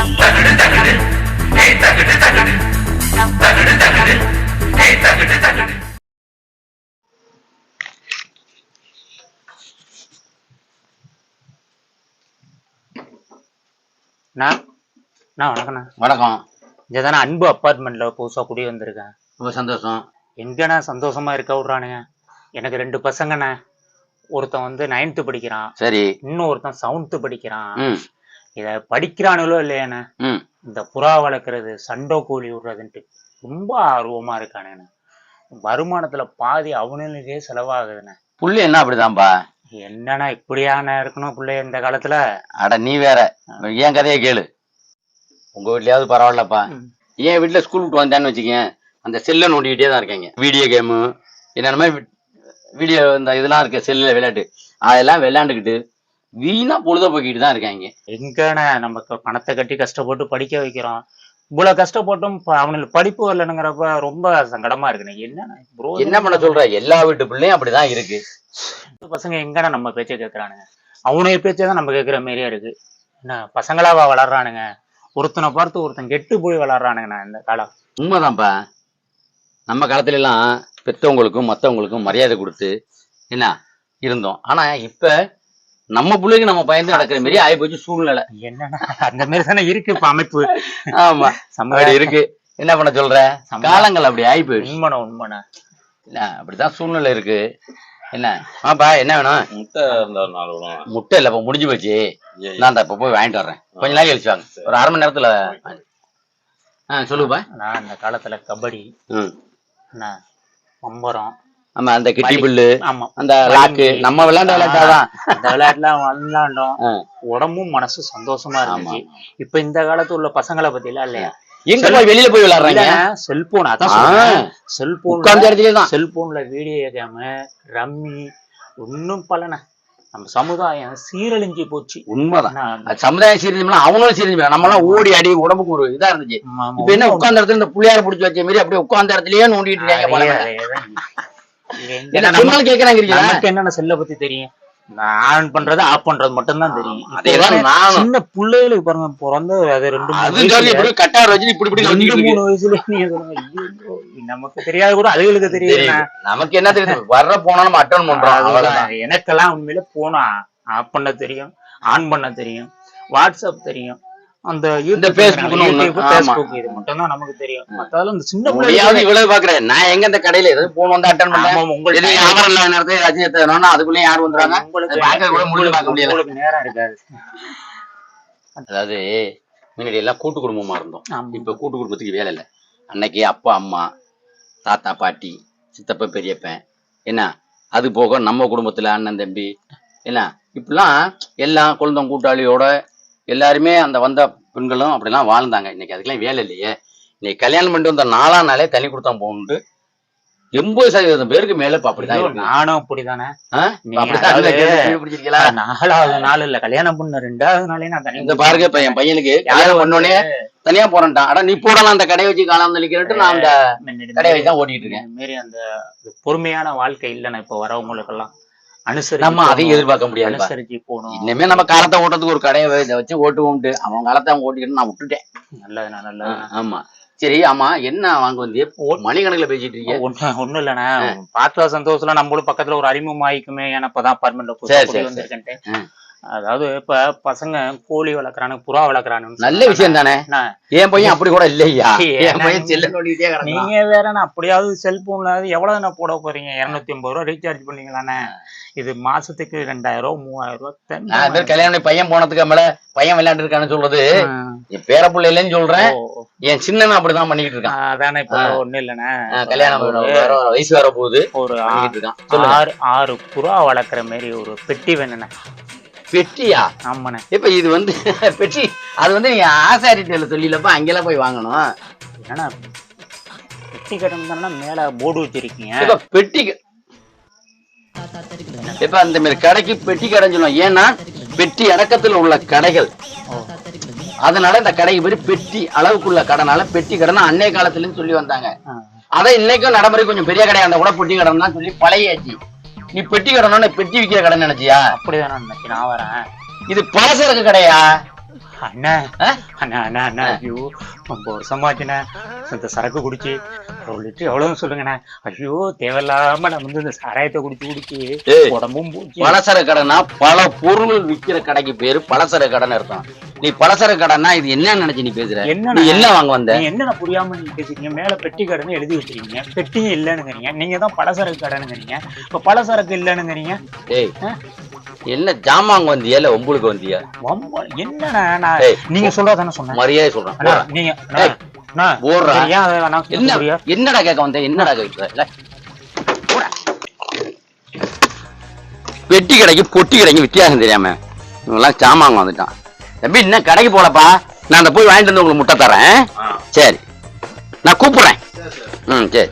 வணக்கண்ணா. வணக்கம். இங்கதானே அன்பு அப்பார்ட்மெண்ட்ல புதுசா குடி வந்திருக்கேன். ரொம்ப சந்தோஷம். எங்கண்ணா சந்தோஷமா இருக்க விடுறானுங்க. எனக்கு 2 பசங்கண்ணே. ஒருத்தன் வந்து 9th படிக்கிறான். சரி. இன்னொருத்தன் 7th படிக்கிறான். இத படிக்கிறானுங்களோ இல்லையாண்ணே, இந்த புறா வளர்க்கறது, சண்டை கோழி விடுறதுன்ட்டு ரொம்ப ஆர்வமா இருக்கானுங்க. வருமானத்துல பாதி அவனுக்கே செலவாகுதுண்ணே. புள்ளி என்ன அப்படிதான்பா? என்னண்ணா இப்படியான இருக்கணும் பிள்ளைய இந்த காலத்துல? அட நீ வேற, ஏன் கதையை கேளு. உங்க வீட்லயாவது பரவாயில்லப்பா. ஏன் வீட்டுல ஸ்கூல் விட்டு வந்தேன்னு வச்சுக்கேன், அந்த செல்லை நோண்டிக்கிட்டே தான் இருக்காங்க. வீடியோ கேமு என்னென்ன வீடியோ இந்த இதெல்லாம் இருக்கு, செல்லுல விளையாட்டு, அதெல்லாம் விளையாண்டுக்கிட்டு வீணா பொழுத போக்கிட்டு தான் இருக்காங்க. எங்கண்ணே நமக்கு பணத்தை கட்டி கஷ்டப்பட்டு படிக்க வைக்கிறோம், இவ்வளவு கஷ்டப்பட்டும் அவனுக்கு படிப்பு வரலங்கிறப்ப ரொம்ப சங்கடமா இருக்குண்ணே. என்ன பண்ண சொல்ற, எல்லா வீட்டு பிள்ளையும் அப்படிதான் இருக்கு. பசங்க எங்கண்ணா நம்ம பேச்சை கேட்கறானுங்க, அவனுடைய பேச்சை தான் நம்ம கேட்கிற மாதிரியா இருக்கு. என்ன பசங்களாவா வளர்றானுங்க, ஒருத்தனை பார்த்து ஒருத்தன் கெட்டு போய் வளர்றானுங்கண்ணா இந்த காலம். உண்மைதான்ப்பா. நம்ம காலத்துல எல்லாம் பெற்றவங்களுக்கும் மற்றவங்களுக்கும் மரியாதை கொடுத்து என்ன இருந்தோம். ஆனா இப்ப நம்ம பிள்ளைக்கு நம்ம பயந்து நடக்கிற மாதிரி ஆகி போச்சு சூழ்நிலை. என்னன்னா அந்த மாதிரி தானே இருக்கு இப்ப அமைப்பு. ஆமா, அப்படி இருக்கு. என்ன பண்ண சொல்ற, காலங்கள் அப்படி ஆகி போயிடுச்சு. உண்மைண்ணா இல்ல, அப்படிதான் சூழ்நிலை இருக்கு. என்ன ஆப்பா, என்ன வேணும்? முட்டை இருந்தா 4 வேணும். முட்டை இல்ல, இப்ப முடிஞ்சு போச்சு. நான் இப்ப போய் வாங்கிட்டு வர்றேன், கொஞ்ச நாள் கழிச்சு வாங்க, ஒரு 1/2 மணி நேரத்துல. சொல்லுப்பா. நான் அந்த காலத்துல கபடி, பம்பரம், ஆமா, அந்த கிட்டி புல்லு, ஆமா, அந்த லாக்கு, நம்ம விளையாண்ட விளையாட்டாதான். அந்த விளையாட்டுலாம் விளையாண்டோம். உடம்பும் மனசு சந்தோஷமா இருந்துச்சு. இப்ப இந்த காலத்துல உள்ள பசங்களை பத்தி எல்லாம் இல்லையா, எங்க போய் வெளியில போய் விளையாடுறாங்க? செல்போன், அதான் செல்போன்ல வீடியோ கேம், ரம்மி, ஒன்னும் பலன. நம்ம சமுதாயம் சீரழிஞ்சு போச்சு. உண்மைதான், சமுதாயம் சீரழிஞ்சா அவங்களும் சீரழிஞ்சு. நம்ம எல்லாம் ஓடி அடி உடம்புக்கு ஒரு இதா இருந்துச்சு. இப்ப என்ன உட்கார்ந்த இடத்துல இந்த புள்ளையார புடிச்சு வச்ச மாதிரி அப்படியே உட்கார்ந்த இடத்துலயே நோண்டிட்டு இருக்காங்க. என்னென்ன செல்ல பத்தி தெரியும், ஆன் பண்றது ஆஃப் பண்றது மட்டும் தான் தெரியும். சின்ன பிள்ளைகளுக்கு பாருங்க, பிறந்து அது 2-3 கட்டார் வச்சு இப்படி 2-3 வயசுல நமக்கு தெரியாது கூட அதுகளுக்கு தெரியும். நமக்கு என்ன தெரியுது, வர்ற போனா நம்ம அட்டன் பண்றோம். எனக்கெல்லாம் உண்மையில போனா ஆஃப் பண்ண தெரியும், ஆன் பண்ண தெரியும், வாட்ஸ்அப் தெரியும், அந்த பேஸ்புக் இது மட்டும் தான் நமக்கு தெரியும். மத்தாலும் இந்த சின்ன பிள்ளையாவது இவ்வளவு பாக்குறேன். நான் எங்க இந்த கடையில ஏதாவது போன் வந்து அட்டன் பண்ணேன், உங்களுக்கு வியாபாரம் நேரத்துல ரஜினி அதுக்குள்ளே யாரும் வந்துறாங்க, உங்களுக்கு நேரம் இருக்காது. அதாவது முன்னாடி எல்லாம் கூட்டு குடும்பமா இருந்தோம். இப்ப கூட்டு குடும்பத்துக்கு வேலை இல்லை. அன்னைக்கு அப்பா அம்மா, தாத்தா பாட்டி, சித்தப்பா பெரியப்பன், என்ன அது போக நம்ம குடும்பத்துல அண்ணன் தம்பி, என்ன இப்பெல்லாம் எல்லாம் குழந்தை கூட்டாளியோட எல்லாருமே அந்த வந்த பெண்களும் அப்படிலாம் வாழ்ந்தாங்க. இன்னைக்கு அதுக்கெல்லாம் வேலை இல்லையே. இன்னைக்கு கல்யாணம் பண்ணிட்டு வந்த 4ஆம் நாளே தனி கொடுத்தா போகணுட்டு 80% பேருக்கு மேல இப்ப அப்படிதான். நானும் அப்படித்தானே. 4ஆவது நாள் இல்ல, கல்யாணம் பண்ண 2ஆவது நாளே நான் தனி. இந்த பாருங்க, இப்ப என் பையனுக்கு கல்யாணம் பண்ணோடனே தனியா போறேன்ட்டான். ஆனா நீ போடலாம் அந்த கடையை வச்சு காலம் தெளிக்கிறேன், நான் அந்த கடையை வச்சு தான் ஓட்டிட்டு இருக்கேன். மாரி அந்த பொறுமையான வாழ்க்கை இல்லைன்னா இப்ப வரவங்களுக்கு எல்லாம் நம்ம அதையும் எதிர்பார்க்க முடியாது. அனுசரிச்சு போகணும். இனிமே நம்ம காலத்தை ஓட்டுறதுக்கு ஒரு கடையை வச்சு ஓட்டுவோம்ட்டு அவன் காலத்தை அவன் ஓட்டிக்கிட்டு நான் விட்டுட்டேன். நல்லது. ஆமா, சரி. ஆமா, என்ன வாங்க வந்து மணிக்கணக்குல பேசிட்டு இருக்கீங்க? ஒண்ணும் இல்லண்ணா, பார்த்தா சந்தோஷம். நம்மளும் பக்கத்துல ஒரு அறிமுகம் ஆயிக்குமே, ஏன்னா இப்பதான் அப்பார்ட்மெண்ட்ல வந்திருக்கேன். அதாவது இப்ப பசங்க கோழி வளர்க்குறானுங்க, புறா வளர்க்குறானுங்க, நல்ல விஷயம் தானே. என் பையன் அப்படி கூட இல்லையா, நீங்க வேற அப்படியாவது செல்போன்ல எவ்வளவு நான் போட போறீங்க? 250 ரூபா ரீசார்ஜ் பண்ணீங்களானே, இது மாசத்துக்கு 2000 ரூபா 3000 ரூபா. கல்யாணம் பையன் போனதுக்கு மேல பையன் விளையாண்டு இருக்கான்னு சொல்றது என் பேர பிள்ளை இல்லைன்னு சொல்றேன். என் சின்னன் அப்படிதான் பண்ணிக்கிட்டு இருக்கான். அதானே, இப்ப ஒண்ணு இல்லைண்ணே, கல்யாணம் வயசு வர போகுது, ஒரு 6 புறா வளர்க்குற மாதிரி ஒரு பெட்டி வேணுண்ணே. பெட்டியா? ஆமாண்ணே. இப்ப இது வந்து பெட்டி, அது வந்து நீங்க ஆசாரிட்டில சொல்லிலப்ப அங்கெல்லாம் போய் வாங்கணும். ஏன்னா பெட்டி கட்டணும்னா மேல போர்டு வச்சிருக்கீங்க. இப்ப பெட்டி இப்ப அந்த மாதிரி கடைக்கு பெட்டி கடைன்னு சொல்லுவோம். ஏன்னா பெட்டி அடக்கத்துல உள்ள கடைகள், அதனால இந்த கடைக்கு பேரு பெட்டி அளவுக்குள்ள கடைனால பெட்டி கடைன்னு அன்னைய காலத்துல சொல்லி வந்தாங்க. அதை இன்னைக்கும் நடைமுறை கொஞ்சம் பெரிய கடையா இருந்தா கூட பெட்டி கடன் தான் சொல்லி பழையாச்சு. நீ பெட்டி கடனா பெட்டி விக்கிற கடை நினைச்சியா? அப்படிதான் நான் வரேன். இது பலசரக்கு கடையா? அண்ணா அண்ணா அண்ணா அண்ணா ஐயோ 5 வருஷமாச்சுண்ணே இந்த சரக்கு குடிச்சு 1 லிட்டர் எவ்வளவுன்னு சொல்லுங்கண்ணே. ஐயோ தேவையில்லாம நம்ம வந்து இந்த சாராயத்தை குடிச்சு உடம்பும் போச்சு. பலசர கடைனா பல பொருள் விற்கிற கடைக்கு பேரு பலசர கடைன்னு அர்த்தம். நீ பலசர கடைன்னா இது என்ன நினைச்சு நீ பேசுற? என்ன வாங்க வந்த? என்ன புரியாம நீங்க பேசுறீங்க? மேல பெட்டி கடைன்னு எழுதி வச்சிருக்கீங்க, பெட்டியும் இல்லைன்னுங்கிறீங்க. நீங்க தான் பலசரக்கு கடைன்னுங்கிறீங்க, இப்ப பலசரக்கு இல்லைன்னுங்கிறீங்க. ஏய் என்ன ஜாமாங்க வந்தியா இல்ல உங்களுக்கு வந்தியா? என்ன நீங்க சொல்றதானே சொன்ன மரியாதை சொல்றேன். நீங்க என்னடா கேட்க வந்த? என்னடா கேட்க? பெட்டி கடைக்கு பொட்டி கடைக்கு வித்தியாசம் தெரியாம இவங்கெல்லாம் ஜாமாங்க வந்துட்டான். தம்பி இன்னும் கடைக்கு போலப்பா, நான் அந்த போய் வாங்கிட்டு வந்து உங்களுக்கு முட்டை தரேன். சரி நான் கூப்பிடுறேன். சரி.